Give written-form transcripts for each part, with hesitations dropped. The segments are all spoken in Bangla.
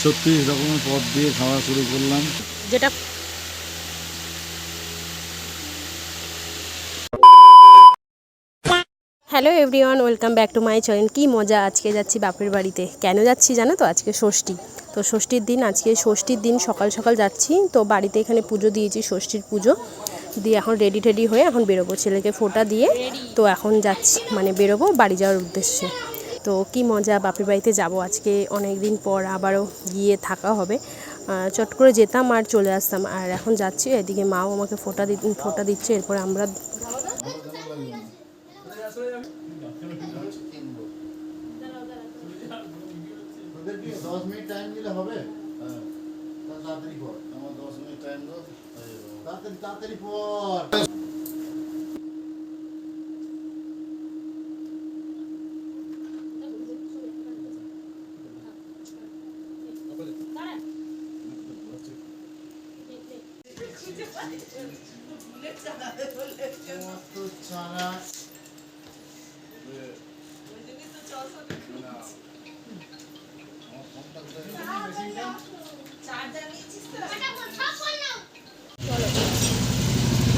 36 রকমের পদ দিয়ে খাওয়া শুরু করলাম। যেটা hello everyone, welcome back to my channel. কি মজা, আজকে যাচ্ছি বাপের বাড়িতে। কেন যাচ্ছি জানো তো? আজকে ষষ্ঠী। তো ষষ্ঠীর দিন, আজকে ষষ্ঠীর দিন সকাল সকাল যাচ্ছি। তো বাড়িতে এখানে পুজো দিয়েছি, ষষ্ঠীর পুজো দিয়ে এখন রেডি টেডি হয়ে এখন বেরোবো, ছেলেকে ফোঁটা দিয়ে। তো এখন যাচ্ছি, মানে বেরোবো বাড়ি যাওয়ার উদ্দেশ্যে। তো কি মজা, বাপের বাড়িতে যাব আজকে অনেক দিন পর, আবারও গিয়ে থাকা হবে। চট করে যেতাম আর চলে আসতাম, আর এখন যাচ্ছি। এদিকে মাও আমাকে ফোঁটা দিচ্ছে, এরপরে আমরা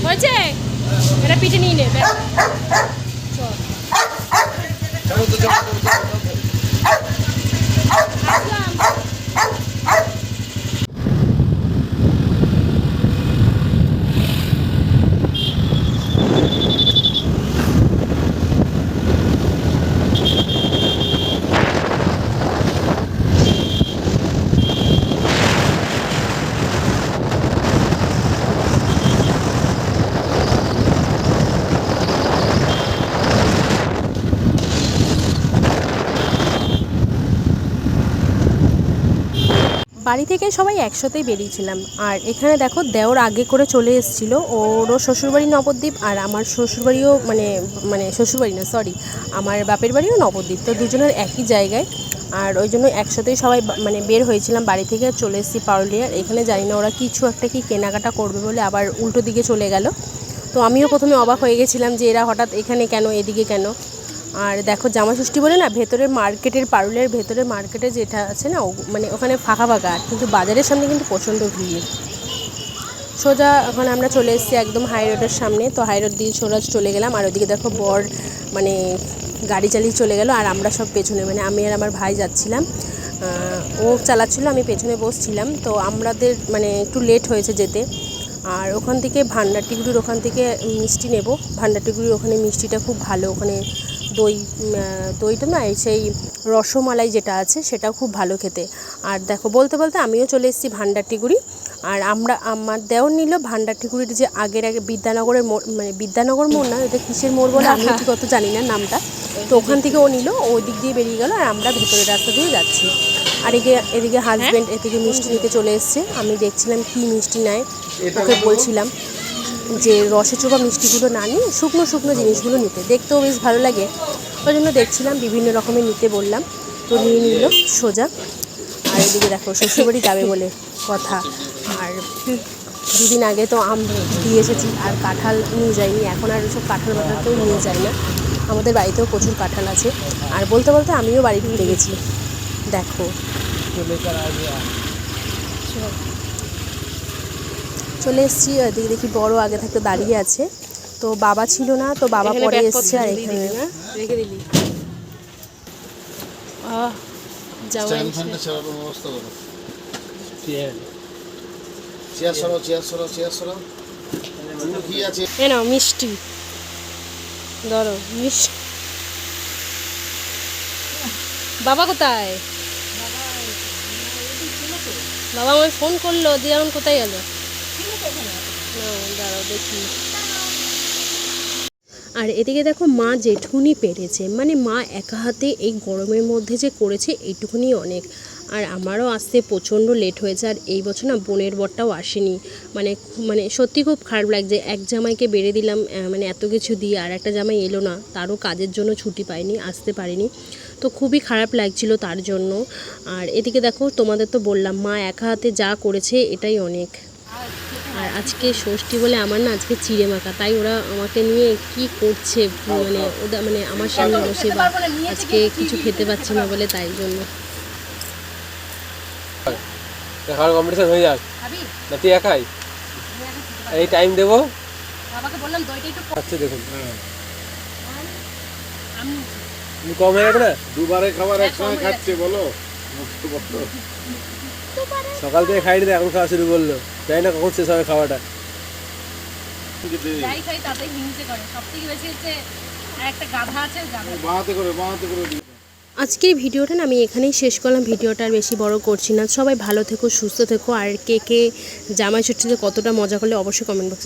হয়েছে, এটা পিঠে নিয়ে নেবে। বাড়ি থেকে সবাই একসাথেই বেরিয়েছিলাম। আর এখানে দেখো, দেওর আগে করে চলে এসেছিলো, ওরও শ্বশুরবাড়ি নবদ্বীপ, আর আমার শ্বশুরবাড়িও মানে শ্বশুরবাড়ি না, সরি, আমার বাপের বাড়িও নবদ্বীপ। তো দুজনের একই জায়গায়, আর ওই জন্য একসাথেই সবাই মানে বের হয়েছিলাম বাড়ি থেকে। চলে এসেছি পারুলিয়ার। এখানে জানি না ওরা কিছু একটা কি কেনাকাটা করবে বলে আবার উল্টো দিকে চলে গেল। তো আমিও প্রথমে অবাক হয়ে গেছিলাম যে এরা হঠাৎ এখানে কেন, এদিকে কেন। আর দেখো, জামাষষ্ঠী বলে না, ভেতরের মার্কেটের, পারুলিয়ার ভেতরের মার্কেটে যেটা আছে না, মানে ওখানে ফাঁকা ফাঁকা, কিন্তু বাজারের সামনে কিন্তু প্রচণ্ড ভিড়। সোজা এখন আমরা চলে এসেছি একদম হাই রোডের সামনে। তো হাই রোড দিয়ে সোজা চলে গেলাম। আর ওদিকে দেখো বর মানে গাড়ি চালিয়ে চলে গেল, আর আমরা সব পেছনে, মানে আমি আর আমার ভাই যাচ্ছিলাম। ও চালাচ্ছিল, আমি পেছনে বসছিলাম। তো আমাদের মানে একটু লেট হয়েছে যেতে। আর ওখান থেকে ভান্ডারটিগুড়ির ওখান থেকে মিষ্টি নেব। ভান্ডারটিগুড়ির ওখানে মিষ্টিটা খুব ভালো, ওখানে দইটা না, সেই রসমালাই যেটা আছে সেটাও খুব ভালো খেতে। আর দেখো, বলতে বলতে আমিও চলে এসেছি ভান্ডারটিগুড়ি। আর আমার দেওর নিল ভান্ডারটিগুড়ির যে আগের বিদ্যানগরের মোড়, মানে বিদ্যানগর মোড় না, এটা কিসের মোড় বলে আমি ঠিক অত জানি না নামটা। তো ওখান থেকে ও নিল, ওই দিক দিয়ে বেরিয়ে গেল, আর আমরা ভেতরের রাস্তা দিয়ে যাচ্ছি। আর এদিকে হাজব্যান্ড এদিকে মিষ্টি নিতে চলে এসছে। আমি দেখছিলাম কি মিষ্টি নেয়, ওকে বলছিলাম যে রসে চোপা মিষ্টিগুলো না নিয়ে শুকনো শুকনো জিনিসগুলো নিতে, দেখতেও বেশ ভালো লাগে। ওই জন্য দেখছিলাম, বিভিন্ন রকমের নিতে বললাম। তো নিয়ে নিল সোজা। আর এদিকে দেখো, শ্বশুরবাড়ি যাবে বলে কথা। আর দুদিন আগে তো আম দিয়ে এসেছি, আর কাঁঠাল নিয়ে যাইনি। এখন আর সব কাঁঠাল বাঠালকেও নিয়ে যায় না। আমাদের বাড়িতেও প্রচুর কাঁঠাল আছে। আর বলতে বলতে আমিও বাড়ি ঢুকে গেছি। দেখো, চলে এসেছি। ওদিকে দেখি বড় আগে থাকতে দাঁড়িয়ে আছে। তো বাবা ছিল না, তো বাবা পরে এসছে। আর এখানে রেখে দিলি মিষ্টি ধরো, মিষ্টি। বাবা কোথায়? বাবা আমায় ফোন করলো, দিয়ে এখন কোথায় গেল? দাঁড়াও দেখি। আর এদিকে দেখো, মা জেঠুনি পেরেছে, মানে মা একা হাতে এই গরমের মধ্যে যে করেছে, এইটুকুনি অনেক। আর আমারও আসতে প্রচণ্ড লেট হয়েছে। আর এই বছর না বোনের বরটাও আসেনি। মানে সত্যি খুব খারাপ লাগছে। এক জামাইকে বেড়ে দিলাম, মানে এত কিছু দিয়ে, আর একটা জামাই এলো না, তারও কাজের জন্য ছুটি পায়নি, আসতে পারেনি। তো খুবই খারাপ লাগছিল তার জন্য। আর এদিকে দেখো, তোমাদের তো বললাম মা একা হাতে যা করেছে এটাই অনেক। আর আজকে ষষ্ঠী বলে আমার না আজকে চিড়ে মাখা, তাই ওরা আমাকে নিয়ে কি করছে, মানে ওদের মানে আমার সামনে বসে, বা আজকে কিছু খেতে পাচ্ছি না বলে, তাই জন্য। খাওয়ার কম্পিটিশন হয়ে যাক খাবি না তুই একাই আমি এখন খেতে পারবো এই টাইম দেবো না। বাবাকে বললাম দইটা একটু আচ্ছা দেখুন আমি তুমি কম হয়ে যাবে না দুবারে খাবার হ্যাঁ, একসঙ্গে কম হয়ে খাচ্ছে বলো মুক্ত বলো। সকাল থেকে খাইনি এখন খাওয়া শুরু করলো জানি না কখন শেষ হবে খাওয়াটা যাই খাই তাতে হিংসে করে সব থেকে বেশি হচ্ছে আর একটা গাধা আছে গাধা বাঁহাতে করে দিই। আজকের ভিডিওটা না আমি এখানেই শেষ করলাম। ভিডিওটা আর বেশি বড় করছি না। সবাই ভালো থেকো, সুস্থ থেকো, আর কে কে জামাই ষষ্ঠীতে কতটা মজা করলে অবশ্যই কমেন্ট বক্সে